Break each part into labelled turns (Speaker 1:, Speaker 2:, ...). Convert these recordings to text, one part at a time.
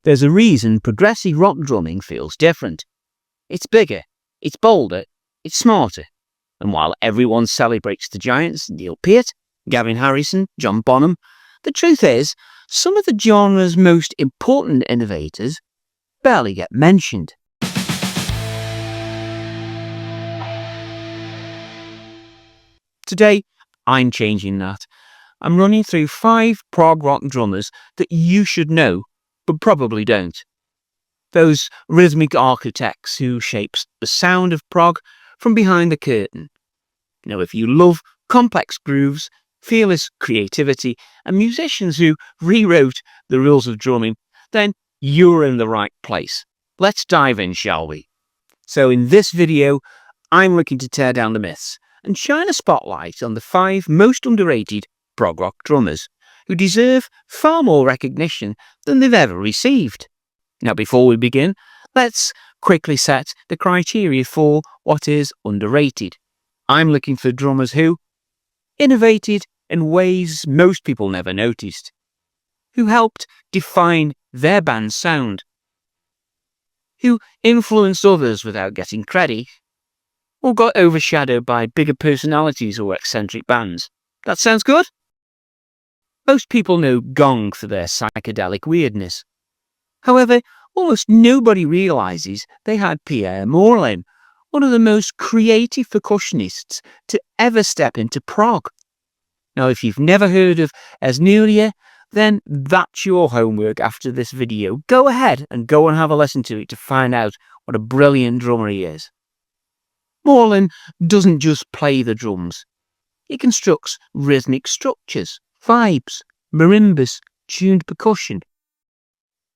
Speaker 1: There's a reason progressive rock drumming feels different. It's bigger, it's bolder, it's smarter. And while everyone celebrates the giants, Neil Peart, Gavin Harrison, John Bonham, the truth is, some of the genre's most important innovators barely get mentioned. Today, I'm changing that. I'm running through 5 prog rock drummers that you should know, but probably don't. Those rhythmic architects who shapes the sound of prog from behind the curtain. Now, if you love complex grooves, fearless creativity, and musicians who rewrote the rules of drumming, then you're in the right place. Let's dive in, shall we? So in this video, I'm looking to tear down the myths and shine a spotlight on the 5 most underrated prog rock drummers who deserve far more recognition than they've ever received. Now, before we begin, let's quickly set the criteria for what is underrated. I'm looking for drummers who innovated in ways most people never noticed, who helped define their band's sound, who influenced others without getting credit, or got overshadowed by bigger personalities or eccentric bands. That sounds good? Most people know Gong for their psychedelic weirdness. However, almost nobody realizes they had Pierre Moerlen, one of the most creative percussionists to ever step into prog. Now, if you've never heard of Esnulia, then that's your homework after this video. Go ahead and go and have a listen to it to find out what a brilliant drummer he is. Moerlen doesn't just play the drums. He constructs rhythmic structures, vibes, marimbas, tuned percussion.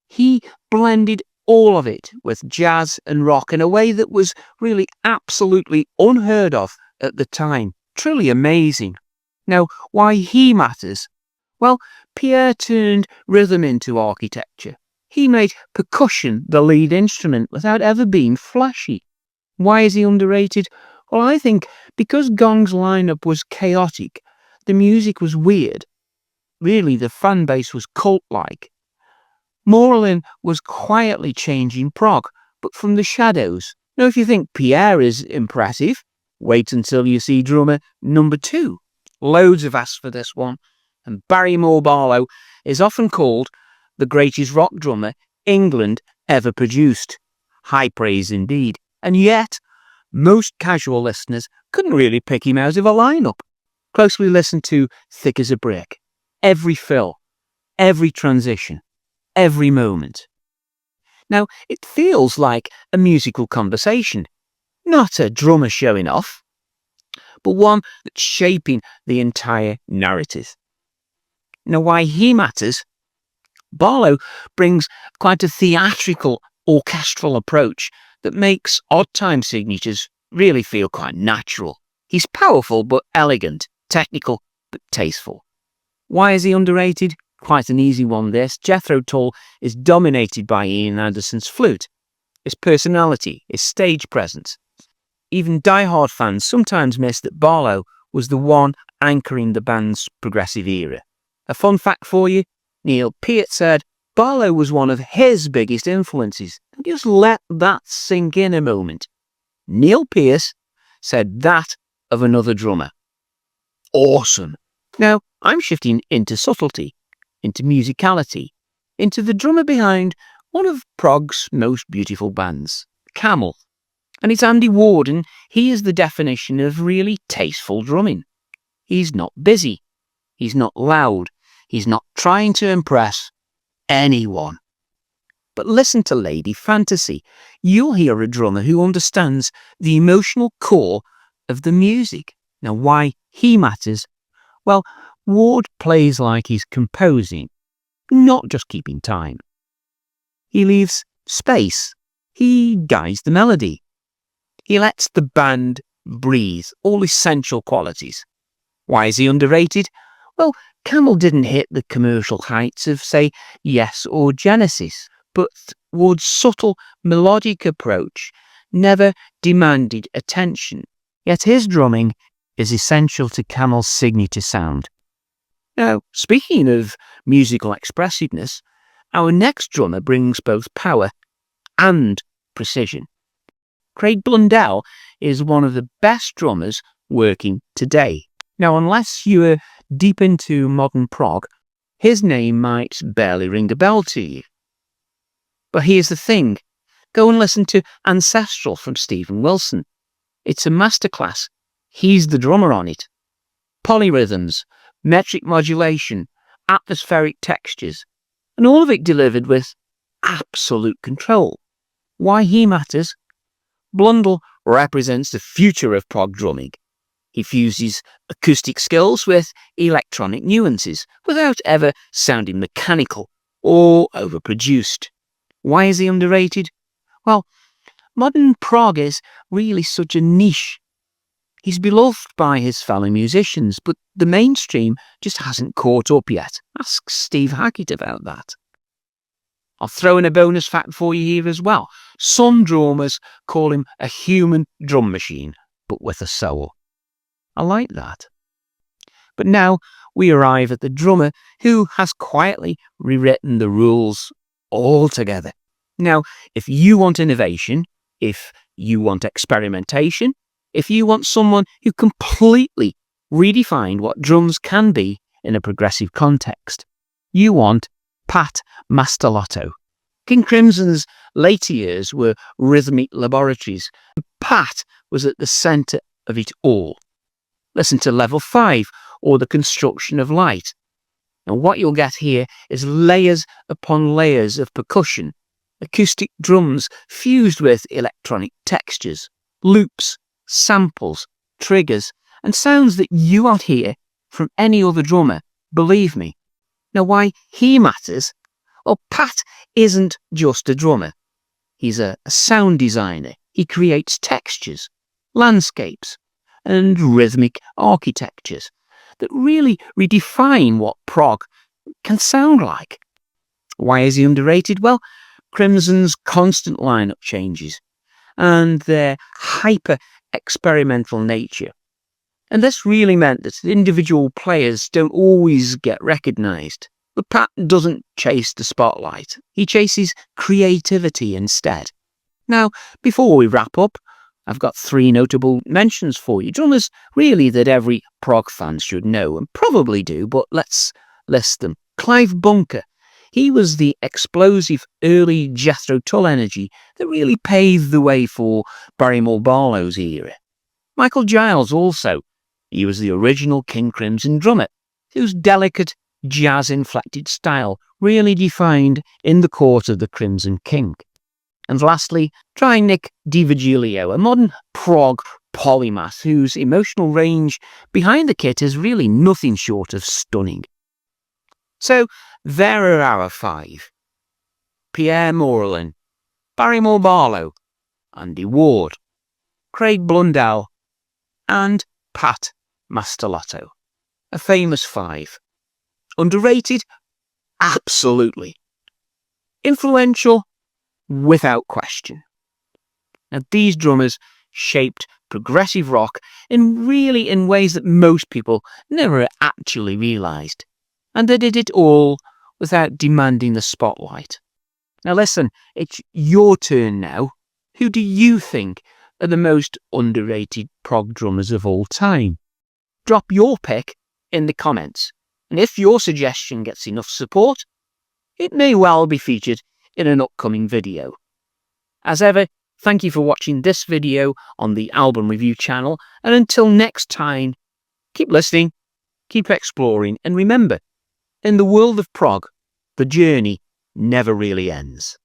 Speaker 1: He blended all of it with jazz and rock in a way that was really absolutely unheard of at the time. Truly amazing. Now, why he matters? Well, Pierre turned rhythm into architecture. He made percussion the lead instrument without ever being flashy. Why is he underrated? Well, I think because Gong's lineup was chaotic, the music was weird. Really, the fan base was cult-like. Moerlen was quietly changing prog, but from the shadows. Now, if you think Pierre is impressive, wait until you see drummer number 2. Loads have asked for this one, and Barriemore Barlow is often called the greatest rock drummer England ever produced. High praise indeed. And yet, most casual listeners couldn't really pick him out of a lineup. Closely listen to Thick as a Brick. Every fill, every transition, every moment. Now, it feels like a musical conversation, not a drummer showing off, but one that's shaping the entire narrative. Now, why he matters? Barlow brings quite a theatrical, orchestral approach that makes odd time signatures really feel quite natural. He's powerful but elegant, technical but tasteful. Why is he underrated? Quite an easy one this. Jethro Tull is dominated by Ian Anderson's flute, his personality, his stage presence. Even die-hard fans sometimes miss that Barlow was the one anchoring the band's progressive era. A fun fact for you, Neil Peart said Barlow was one of his biggest influences. Just let that sink in a moment. Neil Peart said that of another drummer. Awesome. Now, I'm shifting into subtlety, into musicality, into the drummer behind one of prog's most beautiful bands, Camel. And it's Andy Ward, and he is the definition of really tasteful drumming. He's not busy. He's not loud. He's not trying to impress anyone. But listen to Lady Fantasy. You'll hear a drummer who understands the emotional core of the music. Now, why he matters? Well, Ward plays like he's composing, not just keeping time. He leaves space. He guides the melody. He lets the band breathe, all essential qualities. Why is he underrated? Well, Camel didn't hit the commercial heights of, say, Yes or Genesis, but Ward's subtle, melodic approach never demanded attention. Yet his drumming is essential to Camel's signature sound. Now, speaking of musical expressiveness, Our next drummer brings both power and precision. Craig Blundell is one of the best drummers working today. Now, unless you are deep into modern prog, his name might barely ring a bell to you. But here's the thing. Go and listen to Ancestral from Steven Wilson. It's a masterclass. He's the drummer on it. Polyrhythms, metric modulation, atmospheric textures, and all of it delivered with absolute control. Why he matters? Blundell represents the future of prog drumming. He fuses acoustic skills with electronic nuances without ever sounding mechanical or overproduced. Why is he underrated? Well, modern prog is really such a niche. He's beloved by his fellow musicians, but the mainstream just hasn't caught up yet. Ask Steve Hackett about that. I'll throw in a bonus fact for you here as well. Some drummers call him a human drum machine, but with a soul. I like that. But now we arrive at the drummer who has quietly rewritten the rules altogether. Now, if you want innovation, if you want experimentation, if you want someone who completely redefined what drums can be in a progressive context, you want Pat Mastelotto. King Crimson's later years were rhythmic laboratories. Pat was at the centre of it all. Listen to Level 5 or The Construction of Light. And what you'll get here is layers upon layers of percussion, acoustic drums fused with electronic textures, loops, samples, triggers, and sounds that you won't hear from any other drummer, believe me. Now, why he matters? Well, Pat isn't just a drummer. He's a sound designer. He creates textures, landscapes, and rhythmic architectures that really redefine what prog can sound like. Why is he underrated? Well, Crimson's constant lineup changes and their hyper-experimental nature. And this really meant that individual players don't always get recognised. But Pat doesn't chase the spotlight. He chases creativity instead. Now, before we wrap up, I've got 3 notable mentions for you. Drummers really that every prog fan should know, and probably do, but let's list them. Clive Bunker. He was the explosive early Jethro Tull energy that really paved the way for Barriemore Barlow's era. Michael Giles also. He was the original King Crimson drummer, whose delicate, jazz-inflected style really defined in the court of the Crimson King. And lastly, try Nick DiVirgilio, a modern prog polymath whose emotional range behind the kit is really nothing short of stunning. So there are our 5. Pierre Moerlen, Barriemore Barlow, Andy Ward, Craig Blundell, and Pat Mastelotto. A famous 5. Underrated? Absolutely. Influential? Without question. Now, these drummers shaped progressive rock in ways that most people never actually realised. And they did it all without demanding the spotlight. Now listen, it's your turn now. Who do you think are the most underrated prog drummers of all time? Drop your pick in the comments. And if your suggestion gets enough support, it may well be featured in an upcoming video. As ever, thank you for watching this video on the Album Review channel, and until next time, keep listening, keep exploring, and remember, in the world of prog, the journey never really ends.